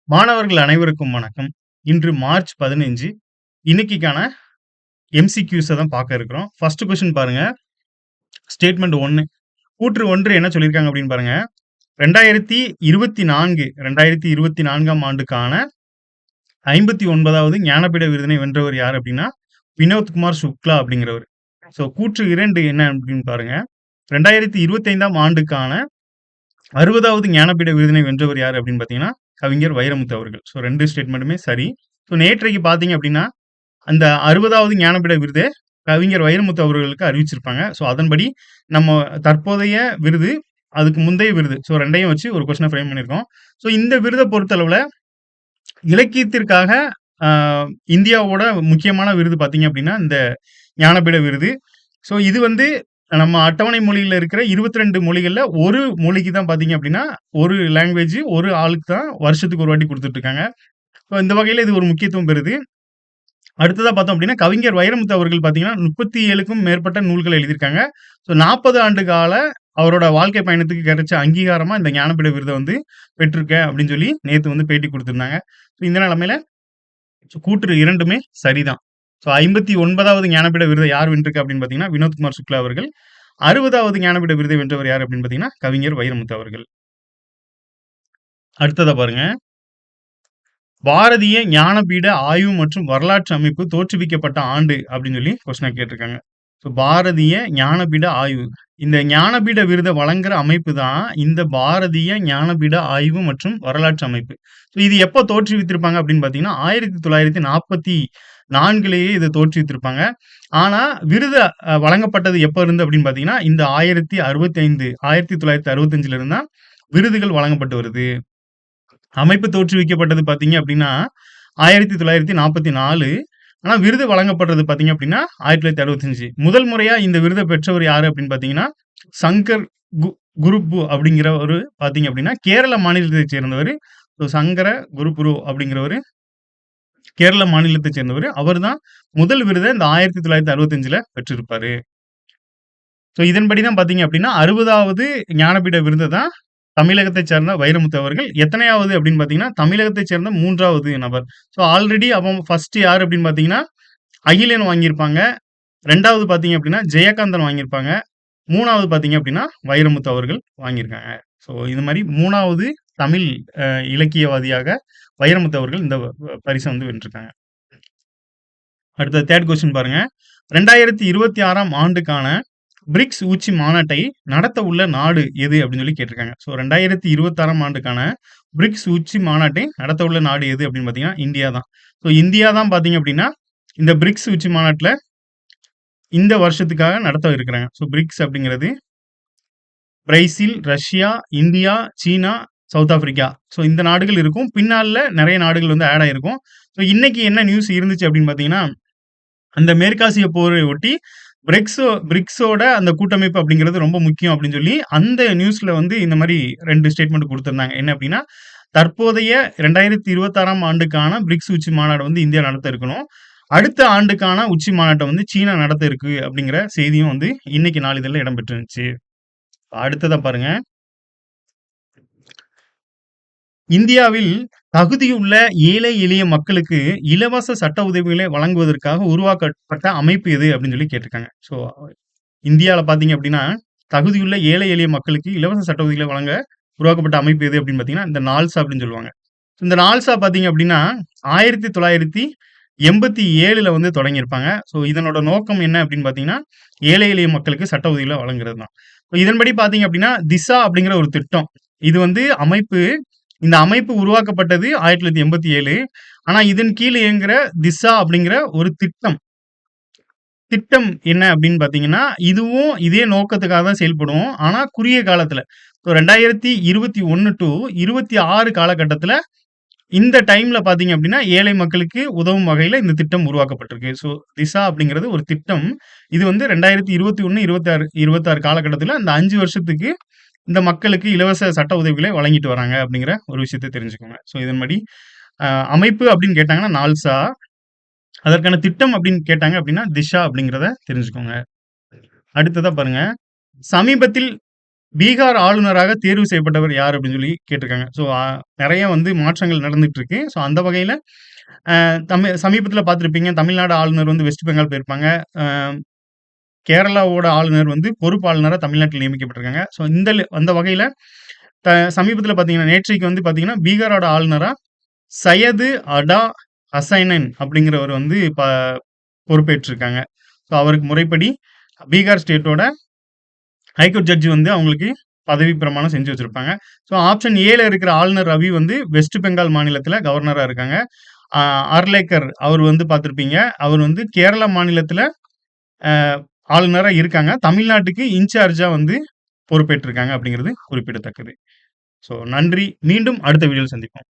மாணவர்கள் அனைவருக்கும் வணக்கம். இன்று மார்ச் 15 இன்னைக்கான எம்சிக்யூஸ தான் பார்க்க இருக்கிறோம். ஃபர்ஸ்ட் கொஸ்டின் பாருங்க. ஸ்டேட்மெண்ட் 1 கூற்று 1 என்ன சொல்லியிருக்காங்க அப்படின்னு பாருங்க. 2024ஆம் ஆண்டுக்கான 59வது ஞானபீட விருதினை வென்றவர் யார் அப்படின்னா வினோத்குமார் சுக்லா அப்படிங்கிறவர். ஸோ கூற்று 2 என்ன அப்படின்னு பாருங்க. 2025ஆம் ஆண்டுக்கான 60வது ஞானபீட விருதினை வென்றவர் யார் அப்படின்னு பார்த்தீங்கன்னா கவிஞர் வைரமுத்து அவர்கள். ஸோ 2 ஸ்டேட்மெண்ட்டுமே சரி. ஸோ நேற்றைக்கு பார்த்தீங்க அப்படின்னா அந்த 60வது ஞானபீட விருது கவிஞர் வைரமுத்து அவர்களுக்கு அறிவிச்சிருப்பாங்க. ஸோ அதன்படி நம்ம தற்போதைய விருது, அதுக்கு முந்தைய விருது, ஸோ 2யும் வச்சு ஒரு கொஸ்டினை ஃப்ரேம் பண்ணியிருக்கோம். ஸோ இந்த விருதை பொறுத்தளவில் இலக்கியத்திற்காக இந்தியாவோட முக்கியமான விருது பார்த்தீங்க அப்படின்னா இந்த ஞானபீட விருது. ஸோ இது வந்து நம்ம அட்டவணை மொழியில இருக்கிற 22 மொழிகள்ல ஒரு மொழிக்கு தான் பார்த்தீங்க அப்படின்னா ஒரு லாங்குவேஜ் ஒரு ஆளுக்கு தான் வருஷத்துக்கு ஒரு வாட்டி கொடுத்துட்டு இருக்காங்க. ஸோ இந்த வகையில் இது ஒரு முக்கியத்துவம் பெறுது. அடுத்ததா பார்த்தோம் அப்படின்னா கவிஞர் வைரமுத்து அவர்கள் பார்த்தீங்கன்னா 37க்கும் மேற்பட்ட நூல்கள் எழுதியிருக்காங்க. ஸோ 40 ஆண்டு கால அவரோட வாழ்க்கை பயணத்துக்கு கிடைச்ச அங்கீகாரமா இந்த ஞானபீட விருதை வந்து பெற்றிருக்கேன் அப்படின்னு சொல்லி நேற்று வந்து பேட்டி கொடுத்திருந்தாங்க. ஸோ இந்த நிலைமையில கூற்று 2மே சரிதான். ஸோ 59வது ஞானபீட விருதை யார் வென்றிருக்கா அப்படின்னு பார்த்தீங்கன்னா வினோத்குமார் சுக்லா அவர்கள். 60வது ஞானபீட விருதை வென்றவர் யார் அப்படின்னு பார்த்தீங்கன்னா கவிஞர் வைரமுத்து அவர்கள். அடுத்ததா பாருங்க. பாரதிய ஞானபீட ஆய்வு மற்றும் வரலாற்று அமைப்பு தோற்றுவிக்கப்பட்ட ஆண்டு அப்படின்னு சொல்லி கொஸ்டினை கேட்டிருக்காங்க. ஸோ பாரதிய ஞானபீட ஆய்வு, இந்த ஞானபீட விருதை வழங்குற அமைப்பு தான் இந்த பாரதிய ஞானபீட ஆய்வு மற்றும் வரலாற்று அமைப்பு. ஸோ இது எப்போ தோற்றுவித்திருப்பாங்க அப்படின்னு பார்த்தீங்கன்னா 1944லேயே இதை தோற்றுவித்திருப்பாங்க. ஆனா விருது வழங்கப்பட்டது எப்போ இருந்து அப்படின்னு பார்த்தீங்கன்னா இந்த 1965 இருந்து தான் விருதுகள் வழங்கப்பட்டு வருது. அமைப்பு தோற்றுவிக்கப்பட்டது பார்த்தீங்க அப்படின்னா 1944. ஆனா விருது வழங்கப்படுறது பார்த்தீங்க அப்படின்னா 1965. முதல் முறையா இந்த விருதை பெற்றவர் யாரு அப்படின்னு பார்த்தீங்கன்னா சங்கர் குருப்பு அப்படிங்கிற ஒரு பார்த்தீங்க அப்படின்னா கேரள மாநிலத்தை சேர்ந்தவர். சங்கர குருபுரு அப்படிங்கிறவர் கேரள மாநிலத்தை சேர்ந்தவர். அவர் தான் முதல் விருதை இந்த 1965 பெற்றிருப்பாரு. ஸோ இதன்படி தான் பார்த்தீங்க அப்படின்னா 60வது ஞானபீட விருதை தான் தமிழகத்தை சேர்ந்த வைரமுத்து அவர்கள். எத்தனையாவது அப்படின்னு பார்த்தீங்கன்னா தமிழகத்தை சேர்ந்த 3வது நபர். ஸோ ஆல்ரெடி அவங்க ஃபர்ஸ்ட் யார் அப்படின்னு பார்த்தீங்கன்னா அகிலன் வாங்கியிருப்பாங்க. 2வது பார்த்தீங்க அப்படின்னா ஜெயகாந்தன் வாங்கியிருப்பாங்க. 3வது பார்த்தீங்க அப்படின்னா வைரமுத்து அவர்கள் வாங்கியிருக்காங்க. ஸோ இது மாதிரி 3வது தமிழ் இலக்கியவாதியாக வைரமுத்து அவர்கள் இந்த பரிசை வந்து வென்றிருக்காங்க. அடுத்த தேர்ட் கொஸ்டின் பாருங்க. 2026ஆம் ஆண்டுக்கான பிரிக்ஸ் உச்சி மாநாட்டை நடத்த உள்ள நாடு எது அப்படின்னு சொல்லி கேட்டிருக்காங்க. ஸோ 2026ஆம் ஆண்டுக்கான பிரிக்ஸ் உச்சி மாநாட்டை நடத்த உள்ள நாடு எது அப்படின்னு பார்த்தீங்கன்னா இந்தியா தான். ஸோ இந்தியா தான் பார்த்தீங்க அப்படின்னா இந்த பிரிக்ஸ் உச்சி மாநாட்டில் இந்த வருஷத்துக்காக நடத்த இருக்கிறாங்க. ஸோ பிரிக்ஸ் அப்படிங்கிறது பிரேசில், ரஷ்யா, இந்தியா, சீனா, சவுத் ஆப்பிரிக்கா. ஸோ இந்த நாடுகள் இருக்கும். பின்னால நிறைய நாடுகள் வந்து ஆட் ஆயிருக்கும். ஸோ இன்னைக்கு என்ன நியூஸ் இருந்துச்சு அப்படின்னு பார்த்தீங்கன்னா அந்த மேற்காசிய போரை ஒட்டி பிரிக்ஸோட அந்த கூட்டமைப்பு அப்படிங்கிறது ரொம்ப முக்கியம் அப்படின்னு சொல்லி அந்த நியூஸ்ல வந்து இந்த மாதிரி 2 ஸ்டேட்மெண்ட் கொடுத்திருந்தாங்க. என்ன அப்படின்னா தற்போதைய 2026ஆம் ஆண்டுக்கான பிரிக்ஸ் உச்சி மாநாடு வந்து இந்தியா நடத்த இருக்கணும். அடுத்த ஆண்டுக்கான உச்சி மாநாட்டை வந்து சீனா நடத்த இருக்கு அப்படிங்கிற செய்தியும் வந்து இன்னைக்கு நாளிதழில் இடம்பெற்றுருந்துச்சு. அடுத்ததா பாருங்க. இந்தியாவில் தகுதியுள்ள ஏழை எளிய மக்களுக்கு இலவச சட்ட உதவிகளை வழங்குவதற்காக உருவாக்கப்பட்ட அமைப்பு எது அப்படின்னு சொல்லி கேட்டிருக்காங்க. ஸோ இந்தியாவில் பார்த்தீங்க அப்படின்னா தகுதியுள்ள ஏழை எளிய மக்களுக்கு இலவச சட்ட உதவிகளை வழங்க உருவாக்கப்பட்ட அமைப்பு எது அப்படின்னு பார்த்தீங்கன்னா இந்த நால்சா அப்படின்னு சொல்லுவாங்க. இந்த நால்சா பார்த்தீங்க அப்படின்னா 1987 வந்து தொடங்கியிருப்பாங்க. ஸோ இதனோட நோக்கம் என்ன அப்படின்னு பார்த்தீங்கன்னா ஏழை எளிய மக்களுக்கு சட்ட உதவிகளை வழங்குறது தான். இதன்படி பார்த்தீங்க அப்படின்னா திசா அப்படிங்கிற ஒரு திட்டம், இது வந்து அமைப்பு. இந்த அமைப்பு உருவாக்கப்பட்டது 1987. ஆனா இதன் கீழ் இயங்குற திசா அப்படிங்கிற ஒரு திட்டம் என்ன அப்படின்னு பாத்தீங்கன்னா இதுவும் இதே நோக்கத்துக்காக தான் செயல்படும். ஆனா குறுகிய காலத்துல 2021 to 26 காலகட்டத்துல இந்த டைம்ல பாத்தீங்க அப்படின்னா ஏழை மக்களுக்கு உதவும் வகையில இந்த திட்டம் உருவாக்கப்பட்டிருக்கு. ஸோ திசா அப்படிங்கிறது ஒரு திட்டம். இது வந்து 2021, 26 காலகட்டத்துல அந்த 5 வருஷத்துக்கு இந்த மக்களுக்கு இலவச சட்ட உதவிகளை வழங்கிட்டு வராங்க அப்படிங்கிற ஒரு விஷயத்தை தெரிஞ்சுக்கோங்க. ஸோ இதன்படி அமைப்பு அப்படின்னு கேட்டாங்கன்னா நால்சா, அதற்கான திட்டம் அப்படின்னு கேட்டாங்க அப்படின்னா திஷா அப்படிங்கிறத தெரிஞ்சுக்கோங்க. அடுத்ததா பாருங்க. சமீபத்தில் பீகார் ஆளுநராக தேர்வு செய்யப்பட்டவர் யார் அப்படின்னு சொல்லி கேட்டிருக்காங்க. ஸோ நெறைய வந்து மாற்றங்கள் நடந்துட்டு இருக்கு. ஸோ அந்த வகையில சமீபத்தில பார்த்திருப்பீங்க. தமிழ்நாடு ஆளுநர் வந்து வெஸ்ட் பெங்கால் போயிருப்பாங்க. அ கேரளாவோட ஆளுநர் வந்து பொறுப்பு ஆளுநரா தமிழ்நாட்டில் நியமிக்கப்பட்டிருக்காங்க. ஸோ அந்த வகையில த சமீபத்தில பார்த்தீங்கன்னா, நேற்றைக்கு வந்து பார்த்தீங்கன்னா, பீகாரோட ஆளுநரா சையது அடா ஹசைனன் அப்படிங்கிறவர் வந்து பொறுப்பேற்றிருக்காங்க. ஸோ அவருக்கு முறைப்படி பீகார் ஸ்டேட்டோட ஹைகோர்ட் ஜட்ஜ் வந்து அவங்களுக்கு பதவி பிரமாணம் செஞ்சு வச்சிருப்பாங்க. ஸோ ஆப்ஷன் ஏல இருக்கிற ஆளுநர் ரவி வந்து வெஸ்ட் பெங்கால் மாநிலத்தில கவர்னரா இருக்காங்க. அ அர்லேக்கர் அவர் வந்து பார்த்திருப்பீங்க. அவர் வந்து கேரளா மாநிலத்தில அ ஆளுநரா இருக்காங்க. தமிழ்நாட்டுக்கு இன்சார்ஜா வந்து பொறுப்பேற்றிருக்காங்க அப்படிங்கிறது குறிப்பிடத்தக்கது. ஸோ நன்றி. மீண்டும் அடுத்த வீடியோல சந்திப்போம்.